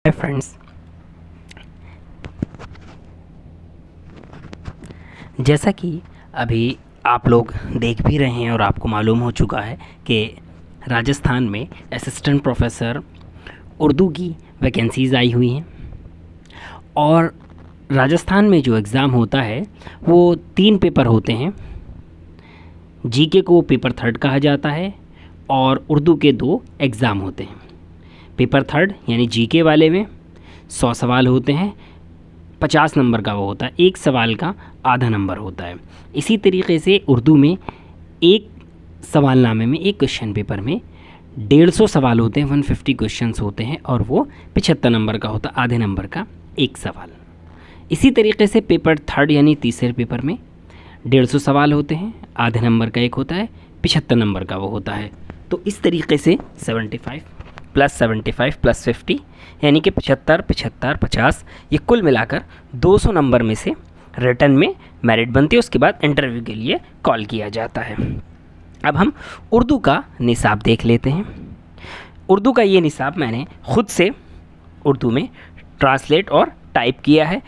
Hi friends, जैसा कि अभी आप लोग देख भी रहे हैं और आपको मालूम हो चुका है कि राजस्थान में असिस्टेंट प्रोफेसर उर्दू की वैकेंसीज़ आई हुई हैं। और राजस्थान में जो एग्ज़ाम होता है वो 3 पेपर होते हैं। जीके को पेपर थर्ड कहा जाता है और उर्दू के 2 एग्ज़ाम होते हैं। पेपर थर्ड यानी जीके वाले में 100 सवाल होते हैं, 50 नंबर का वो होता है, एक सवाल का आधा नंबर होता है। इसी तरीके से उर्दू में एक सवालनामे में, एक क्वेश्चन पेपर में 150 सवाल होते हैं, 150 क्वेश्चंस होते हैं और वो 75 नंबर का होता है, आधे नंबर का एक सवाल। इसी तरीके से पेपर थर्ड यानी तीसरे पेपर में 150 सवाल होते हैं, आधे नंबर का एक होता है, 75 नंबर का वो होता है। तो इस तरीके से 75 प्लस 75 प्लस 50 यानी कि 75, 75, 50, ये कुल मिलाकर 200 नंबर में से रिटर्न में मेरिट बनती है। उसके बाद इंटरव्यू के लिए कॉल किया जाता है। अब हम उर्दू का निसाब देख लेते हैं। उर्दू का ये निसाब मैंने खुद से उर्दू में ट्रांसलेट और टाइप किया है,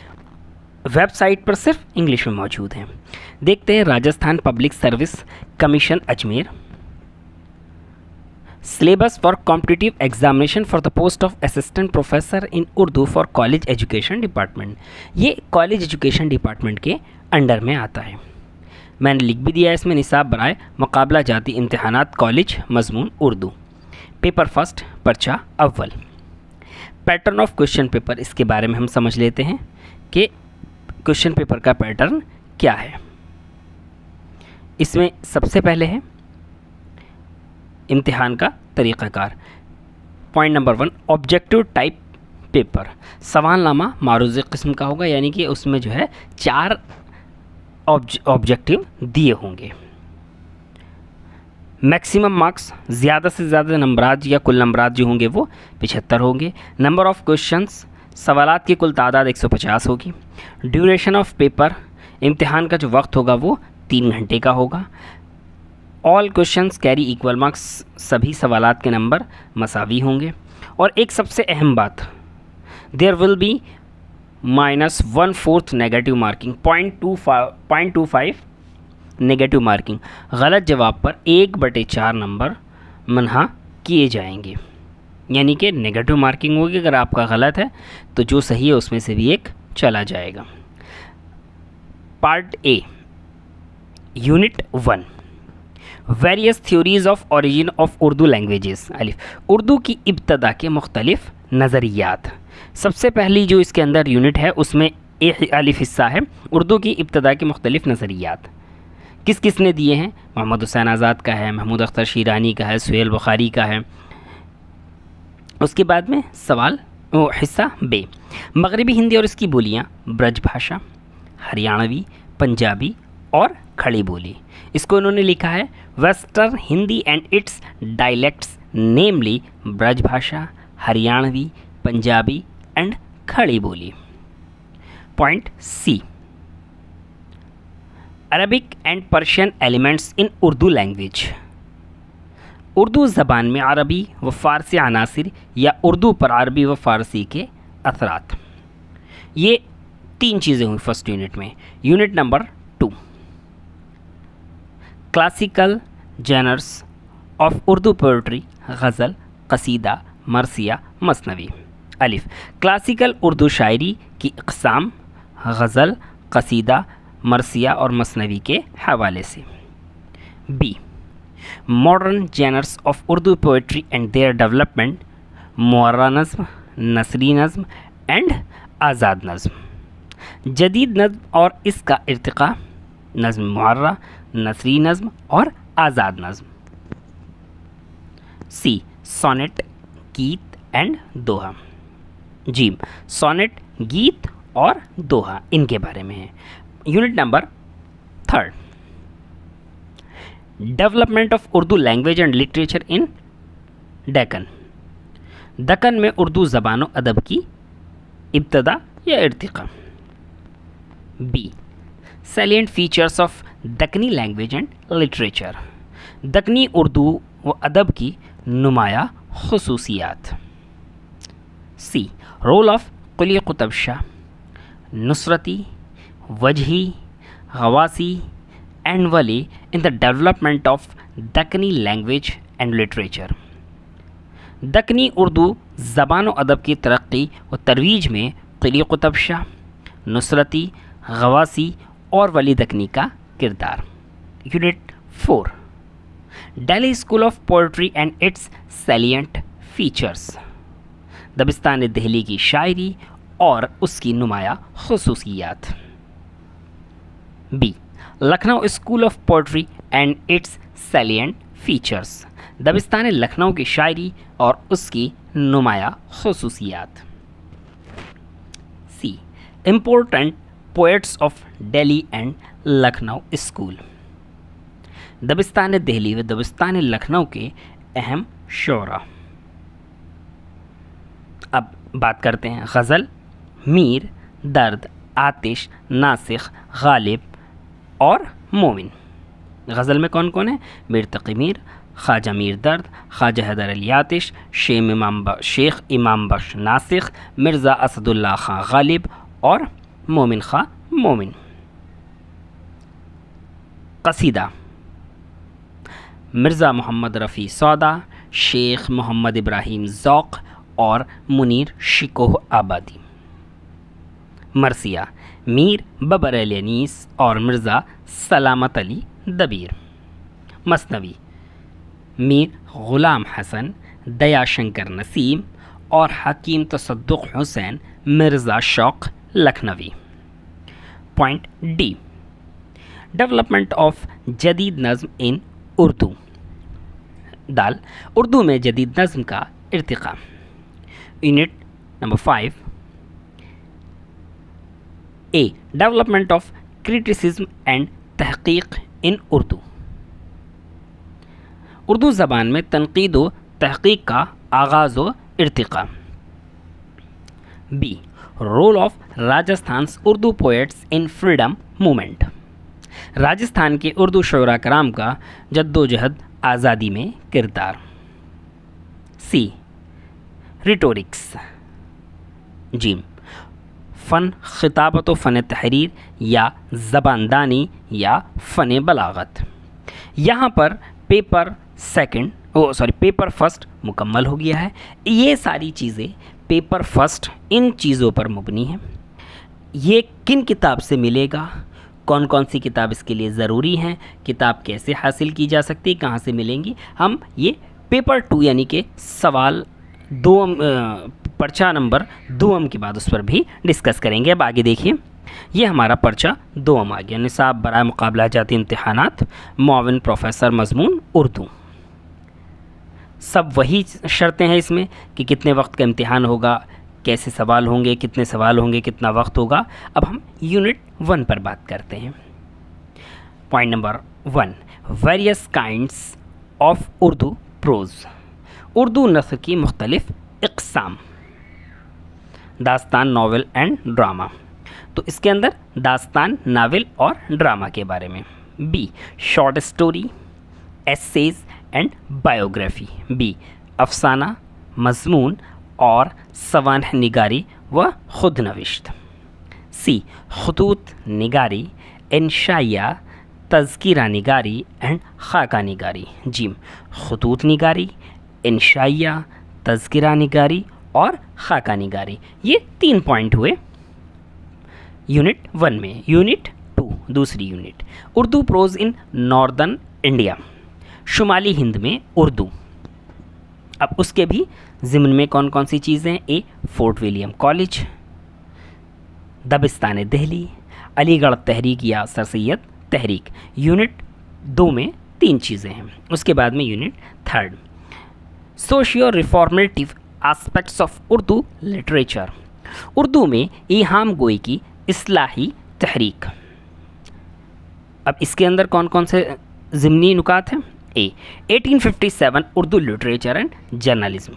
वेबसाइट पर सिर्फ इंग्लिश में मौजूद है। देखते हैं। Rajasthan public service commission Ajmer, syllabus for competitive examination for the post of assistant professor in Urdu for college education department. ये कॉलेज एजुकेशन डिपार्टमेंट के अंडर में आता है। मैंने लिख भी दिया इसमें, निसाब बराए मुकाबला जाती इम्तिहानात कॉलेज मजमून उर्दू, पेपर फर्स्ट पर्चा अव्वल। पैटर्न ऑफ क्वेश्चन पेपर, इसके बारे में हम समझ लेते हैं कि क्वेश्चन पेपर का पैटर्न क्या है। इसमें सबसे पहले है इम्तिहान का तरीक़ाकार। Point number 1, objective type paper. सवालनामा मारूज़ किस्म का होगा, यानी कि उसमें जो है 4 ऑब्जेक्टिव दिए होंगे। मैक्सिमम मार्क्स, ज़्यादा से ज़्यादा नंबरात या कुल नंबरात जो होंगे वो 75 होंगे। नंबर ऑफ़ क्वेश्चंस, सवालात की कुल तादाद 150 होगी। ड्यूरेशन ऑफ पेपर, इम्तिहान का जो वक्त होगा वो 3 घंटे का होगा। All questions carry equal marks, सभी सवालात के नंबर मसावी होंगे। और एक सबसे अहम बात, there will be -1/4 negative marking, 0.25 negative marking. गलत जवाब पर 1/4 नंबर मन्हा किए जाएंगे, यानी कि नेगेटिव मार्किंग होगी। अगर आपका गलत है तो जो सही है उसमें से भी एक चला जाएगा। Part A, unit 1, various theories of origin of Urdu languages. अलिफ, उर्दू की इब्तदा के मुख्तलिफ नज़रियात। सबसे पहली जो इसके अंदर यूनिट है उसमें एक अलिफ हिस्सा है, उर्दू की इब्तदा के मुख्तलिफ नज़रियात। किस किस ने दिए हैं? मोहम्मद हुसैन आज़ाद का है, महमूद अख्तर शीरानी का है, सुहेल बुखारी का है। उसके बाद में सवाल हिस्सा बे, मगरबी हिंदी और इसकी बोलियाँ, ब्रज भाषा, हरियाणवी, पंजाबी और खड़ी बोली। इसको इन्होंने लिखा है western Hindi and its dialects, namely Braj Bhasha, Haryanvi, Punjabi and Khari Boli. Point C, Arabic and Persian elements in Urdu language. Urdu ज़बान में अरबी व फ़ारसी अनासिर या उर्दू पर अरबी व फ़ारसी के असरात। ये 3 चीज़ें हुई फर्स्ट यूनिट में। Unit number 2, classical genres of Urdu poetry, ghazal, qasida, marsiya, masnavi. अलिफ, क्लासिकल उर्दू शायरी की इक़साम, गज़ल, कसीदा, मरसिया और मसनवी के हवाले से। B, modern genres of Urdu poetry and their development, मुअर्रा नज़्म, नसरी नज़्म एंड आज़ाद नज़्म। जदीद नज़्म और इसका इर्तिक़ा, नज़्म मुअर्रा, नसरी नज़्म और आज़ाद नज़्म। C, sonnet, geet and doha. जी, सोनेट, गीत और दोहा, इनके बारे में है। Unit number 3, development of Urdu language and literature in Deccan. Deccan में उर्दू ज़बान व अदब की इब्तदा या इर्तिक़ा। B, salient features of Dakhni language and literature, Dakhni Urdu व अदब की नुमाया खुसूसियात। C, role of Quli Qutb Shah, Nusrati, Wajhi, Ghawwasi and Wali in the development of Dakhni language and literature. Dakhni Urdu ज़बान व अदब की तरक्की व तरवीज में कुली कुतुब शाह, नुसरती, गवासी और वली दक्कनी का किरदार। Unit 4, Delhi school of poetry and its salient features. दबिस्तान दिल्ली की शायरी और उसकी नुमाया खुसूसियात। B, Lucknow school of poetry and its salient features. दबिस्तान लखनऊ की शायरी और उसकी नुमाया खुसूसियात। C, important poets of Delhi and Lucknow school. दबिस्तान दिल्ली व दबिस्तान लखनऊ के अहम शोरा। अब बात करते हैं गज़ल, मीर, दर्द, आतिश, नासिख, गालिब और मोमिन। गज़ल में कौन कौन है? मीर तक़ी मीर, ख्वाजा मीर दर्द, ख्वाजा हैदर अली आतिश, शेख इमाम बख्श नासिख, मिर्ज़ा असदुल्ला ख़ां गालिब और मोमिन ख़ां मोमिन। कसीदा, मिर्ज़ा मोहम्मद रफ़ी सौदा, शेख मोहम्मद इब्राहिम ज़ौक़ और मुनीर शिकोह आबादी। मरसिया, मीर बबर अली अनीस और मिर्ज़ा सलामत अली दबीर। मसनवी, मीर ग़ुलाम हसन, दया शंकर नसीम और हकीम Tassaduq Hussain Mirza Shauq Lakhnavi. Point D, development of jadid nazm इन उर्दू। दाल, उर्दू में जदीद नज़्म का इर्तिक़ा। Unit number 5, A, development of criticism and तहक़ीक़ इन उर्दू। उर्दू ज़बान में तनक़ीद व तहक़ीक़ का आगाज़ व इर्तिक़ा। B, role of Rajasthan Urdu poets in freedom movement. Rajasthan के उर्दू शुअरा कराम का जद्दोजहद आज़ादी में किरदार। सी, रिटोरिक्स। जीम, फ़न ख़िताबत व फ़न तहरीर या ज़बानदानी या फ़न बलागत। यहाँ पर पेपर फर्स्ट मुकम्मल हो गया है। ये सारी चीज़ें पेपर फर्स्ट इन चीज़ों पर मुबनी है। ये किन किताब से मिलेगा, कौन कौन सी किताब इसके लिए ज़रूरी हैं, किताब कैसे हासिल की जा सकती है, कहाँ से मिलेंगी, हम ये पेपर 2 यानी कि सवाल 2 पर्चा नंबर 2 के बाद उस पर भी डिस्कस करेंगे। अब आगे देखिए, ये हमारा पर्चा 2 आ गया, निसाब बराए मुकाबला जाती इम्तिहानात, मुआविन प्रोफेसर मज़मून उर्दू। सब वही शर्तें हैं इसमें कि कितने वक्त का इम्तिहान होगा, कैसे सवाल होंगे, कितने सवाल होंगे, कितना वक्त होगा। अब हम यूनिट 1 पर बात करते हैं। Point number 1, various kinds of Urdu prose. Urdu नस्र की मुख्तलिफ इक़साम। दास्तान, नावल एंड ड्रामा। तो इसके अंदर दास्तान, नावल और ड्रामा के बारे में। B, short story, essays and biography. B, अफसाना, मज़मून और सवानह निगारी व खुद नविश्त। सी, खतूत निगारी, इंशाइया, तज़किरा निगारी एंड खाका निगारी। जीम, खतूत निगारी, इंशाइया, तज़किरा निगारी और खाका निगारी। ये 3 पॉइंट हुए यूनिट 1 में। यूनिट 2, दूसरी unit, Urdu prose in northern India, शुमाली हिंद में उर्दू। अब उसके भी ज़िम्न में कौन कौन सी चीज़ें? A, Fort William College, Dabistan Delhi, Aligarh तहरीक या सर सैयद तहरीक। यूनिट 2 में 3 चीज़ें हैं। उसके बाद में unit 3, socio reformative aspects of Urdu literature. Urdu में इहाम गोई की इस्लाही तहरीक। अब इसके अंदर कौन कौन से ज़िमनी नुकात हैं? ए, 1857 उर्दू लिटरेचर एंड जर्नलिज्म।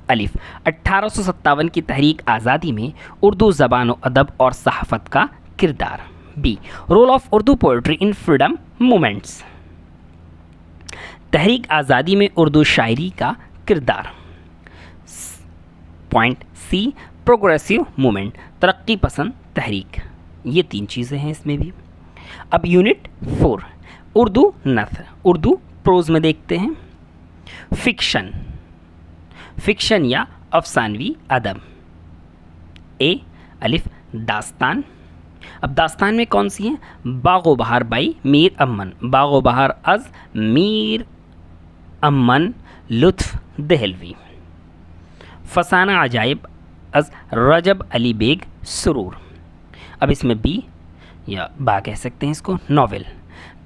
अलिफ, 1857 की तहरीक आज़ादी में उर्दू ज़बान व अदब और सहाफ़त का किरदार। B, role of Urdu poetry in freedom movements. तहरीक आज़ादी में उर्दू शायरी का किरदार। पॉइंट सी, प्रोग्रेसिव मूवमेंट, तरक्की पसंद तहरीक, ये 3 चीज़ें हैं इसमें भी। अब यूनिट 4 उर्दू नथ्र, उर्दू प्रोज में देखते हैं। फिक्शन, फिक्शन या अफसानवी अदब। ए अलिफ दास्तान। अब दास्तान में कौन सी है? बागो बहार बाई मीर अमन, बागो बहार अज मीर अमन लुत्फ दहलवी। फसाना अजाइब अज रजब अली बेग सुरूर। अब इसमें बी या बा कह सकते हैं इसको, नॉवेल।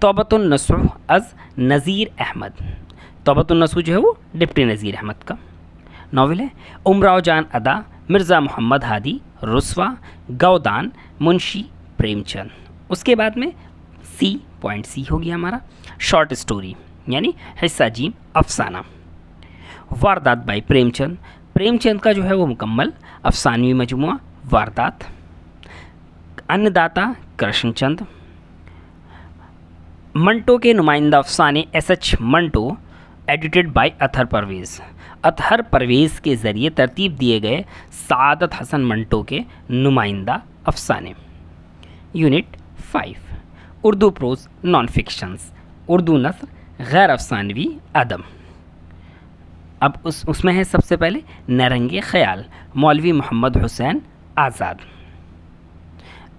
तौबतुन नसूह अज नज़ीर अहमद, तौबतुन नसूह जो है वो डिप्टी नज़ीर अहमद का नॉवेल है। उमराव जान अदा मिर्ज़ा मोहम्मद हादी रुस्वा गौदान मुंशी प्रेमचंद। उसके बाद में सी, पॉइंट सी हो गया हमारा, शॉर्ट स्टोरी यानी हिस्सा जी अफसाना। वारदात बाई प्रेमचंद, प्रेमचंद का जो है वो मुकम्मल अफसानवी मजमुआ वारदात। अन्नदाता कृष्णचंद। मंटो के नुमाइंदा अफसाने S H. Manto, edited by Athar Parvez, Athar Parvez के ज़रिए तरतीब दिए गए सादत हसन मंटो के नुमाइंदा अफसाने। Unit 5 Urdu prose non fictions, Urdu नस्र गैर अफसानवी अदब। अब उसमें है सबसे पहले नरंगे ख्याल, मौलवी मोहम्मद हुसैन आज़ाद।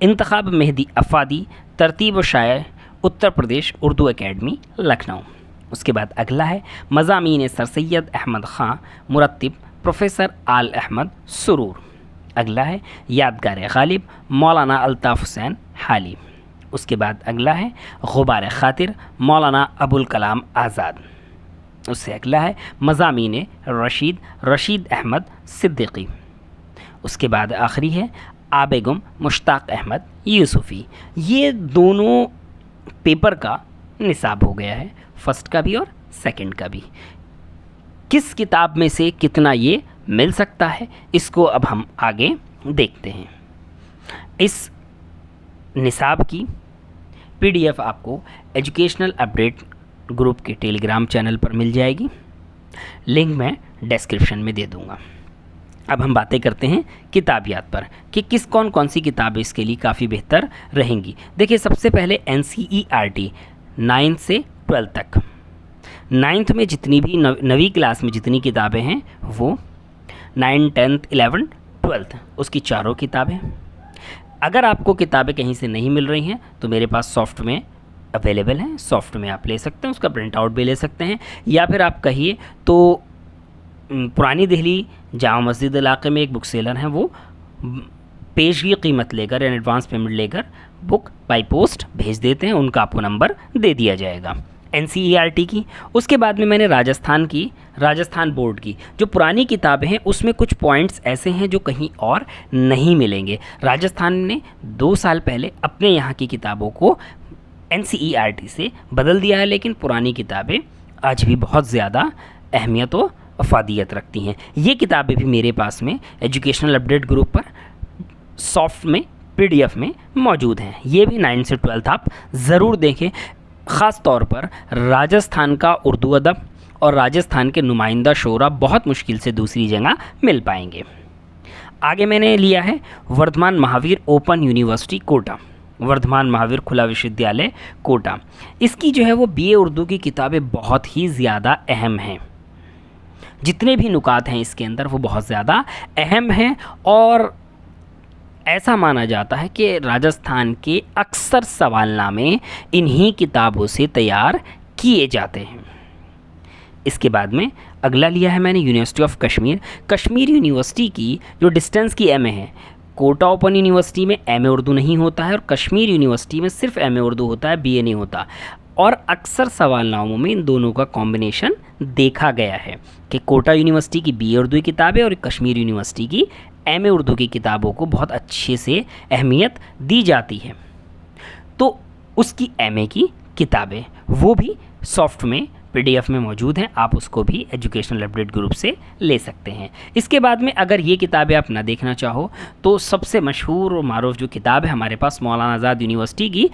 इंतखाब मेहदी अफ़ादी, तरतीब व शायर उत्तर प्रदेश उर्दू एकेडमी लखनऊ। उसके बाद अगला है मज़ामीन सर सैयद अहमद ख़ान, मुरत्तिब प्रोफेसर आल अहमद सुरूर। अगला है यादगार गालिब, मौलाना अल्ताफ़ हुसैन हाली। उसके बाद अगला है गुबार ख़ातिर, मौलाना अबुल कलाम आज़ाद। उससे अगला है मज़ामीन रशीद, रशीद अहमद सिद्दीकी। उसके बाद आखिरी है आबेगम मुश्ताक अहमद यूसुफ़ी। ये दोनों पेपर का निसाब हो गया है, फर्स्ट का भी और सेकंड का भी। किस किताब में से कितना ये मिल सकता है, इसको अब हम आगे देखते हैं। इस निसाब की पीडीएफ आपको एजुकेशनल अपडेट ग्रुप के टेलीग्राम चैनल पर मिल जाएगी, लिंक मैं डिस्क्रिप्शन में दे दूंगा। अब हम बातें करते हैं किताबियात पर कि किस कौन कौन सी किताबें इसके लिए काफ़ी बेहतर रहेंगी। देखिए सबसे पहले NCERT 9 से 12 तक, 9th में जितनी भी नवी क्लास में जितनी किताबें हैं वो 9, 10th, 11th, 12th उसकी चारों किताबें। अगर आपको किताबें कहीं से नहीं मिल रही हैं तो मेरे पास सॉफ्ट में अवेलेबल हैं, सॉफ्ट में आप ले सकते हैं, उसका प्रिंट आउट भी ले सकते हैं। या फिर आप कहिए तो पुरानी दिल्ली जामा मस्जिद इलाके में एक बुक सेलर हैं, वो पेशगी कीमत लेकर या एडवांस पेमेंट लेकर बुक बाई पोस्ट भेज देते हैं, उनका आपको नंबर दे दिया जाएगा NCERT की। उसके बाद में मैंने राजस्थान बोर्ड की जो पुरानी किताबें हैं उसमें कुछ पॉइंट्स ऐसे हैं जो कहीं और नहीं मिलेंगे। राजस्थान ने 2 साल पहले अपने यहाँ की किताबों को NCERT से बदल दिया है, लेकिन पुरानी किताबें आज भी बहुत ज़्यादा अहमियत व अफादियत रखती हैं। ये किताबें भी मेरे पास में एजुकेशनल अपडेट ग्रुप पर सॉफ्ट में PDF में मौजूद हैं। ये भी 9 से 12 आप ज़रूर देखें। ख़ास तौर पर राजस्थान का उर्दू अदब और राजस्थान के नुमाइंदा शोरा बहुत मुश्किल से दूसरी जगह मिल पाएंगे। आगे मैंने लिया है वर्धमान महावीर ओपन यूनिवर्सिटी कोटा, वर्धमान महावीर खुला विश्वविद्यालय कोटा। इसकी जो है वो BA उर्दू की किताबें बहुत ही ज़्यादा अहम हैं, जितने भी नुकात हैं इसके अंदर वो बहुत ज़्यादा अहम हैं और ऐसा माना जाता है कि राजस्थान के अक्सर सवालनामे इन्हीं किताबों से तैयार किए जाते हैं। इसके बाद में अगला लिया है मैंने university of Kashmir, Kashmir university की जो डिस्टेंस की MA है। कोटा ओपन यूनिवर्सिटी में MA उर्दू नहीं होता है और कश्मीर यूनिवर्सिटी में सिर्फ MA उर्दू होता है, BA नहीं होता। और अक्सर सवालनामों में इन दोनों का कॉम्बिनेशन देखा गया है कि कोटा यूनिवर्सिटी की BA उर्दू की किताबें और कश्मीर यूनिवर्सिटी की MA उर्दू की किताबों को बहुत अच्छे से अहमियत दी जाती है। तो उसकी MA की किताबें वो भी सॉफ्ट में PDF में मौजूद हैं, आप उसको भी एजुकेशनल अपडेट ग्रुप से ले सकते हैं। इसके बाद में अगर ये किताबें आप ना देखना चाहो तो सबसे मशहूर और मारूफ जो किताब है हमारे पास मौलाना आज़ाद यूनिवर्सिटी की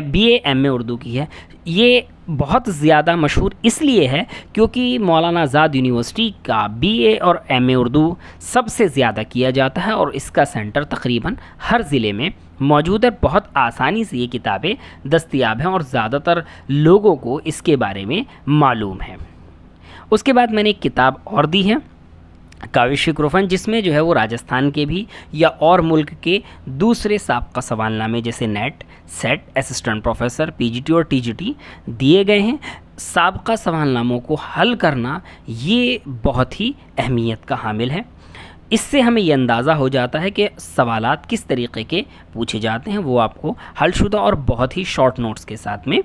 BA MA उर्दू की है। ये बहुत ज़्यादा मशहूर इसलिए है क्योंकि मौलाना आज़ाद यूनिवर्सिटी का बीए और एमए उर्दू सबसे ज़्यादा किया जाता है और इसका सेंटर तकरीबन हर ज़िले में मौजूद है। बहुत आसानी से ये किताबें दस्तयाब हैं और ज़्यादातर लोगों को इसके बारे में मालूम है। उसके बाद मैंने एक किताब और दी है, काव्य शिक्रोफन, जिसमें जो है वो राजस्थान के भी या और मुल्क के दूसरे साबका सवालनामे जैसे net, set, assistant professor, PGT और टीजीटी दिए गए हैं। साबका सवालनामों को हल करना ये बहुत ही अहमियत का हामिल है। इससे हमें ये अंदाज़ा हो जाता है कि सवालात किस तरीके के पूछे जाते हैं, वो आपको हलशुदा और बहुत ही शॉर्ट नोट्स के साथ में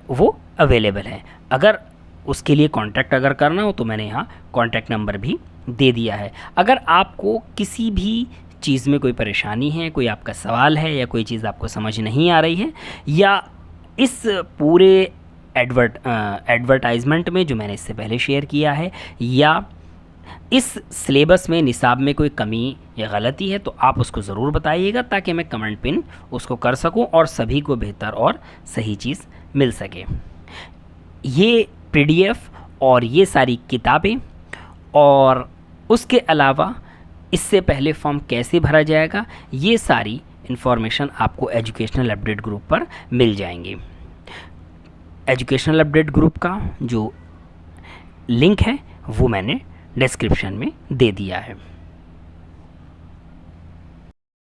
वो अवेलेबल है। अगर उसके लिए कांटेक्ट अगर करना हो तो मैंने यहाँ कांटेक्ट नंबर भी दे दिया है। अगर आपको किसी भी चीज़ में कोई परेशानी है, कोई आपका सवाल है या कोई चीज़ आपको समझ नहीं आ रही है, या इस पूरे एडवर्टाइजमेंट में जो मैंने इससे पहले शेयर किया है, या इस सिलेबस में निसाब में कोई कमी या गलती है, तो आप उसको ज़रूर बताइएगा ताकि मैं कमेंट पिन उसको कर सकूं और सभी को बेहतर और सही चीज़ मिल सके। ये पीडीएफ और ये सारी किताबें और उसके अलावा इससे पहले फॉर्म कैसे भरा जाएगा, ये सारी इन्फॉर्मेशन आपको एजुकेशनल अपडेट ग्रुप पर मिल जाएंगी। एजुकेशनल अपडेट ग्रुप का जो लिंक है वो मैंने डिस्क्रिप्शन में दे दिया है।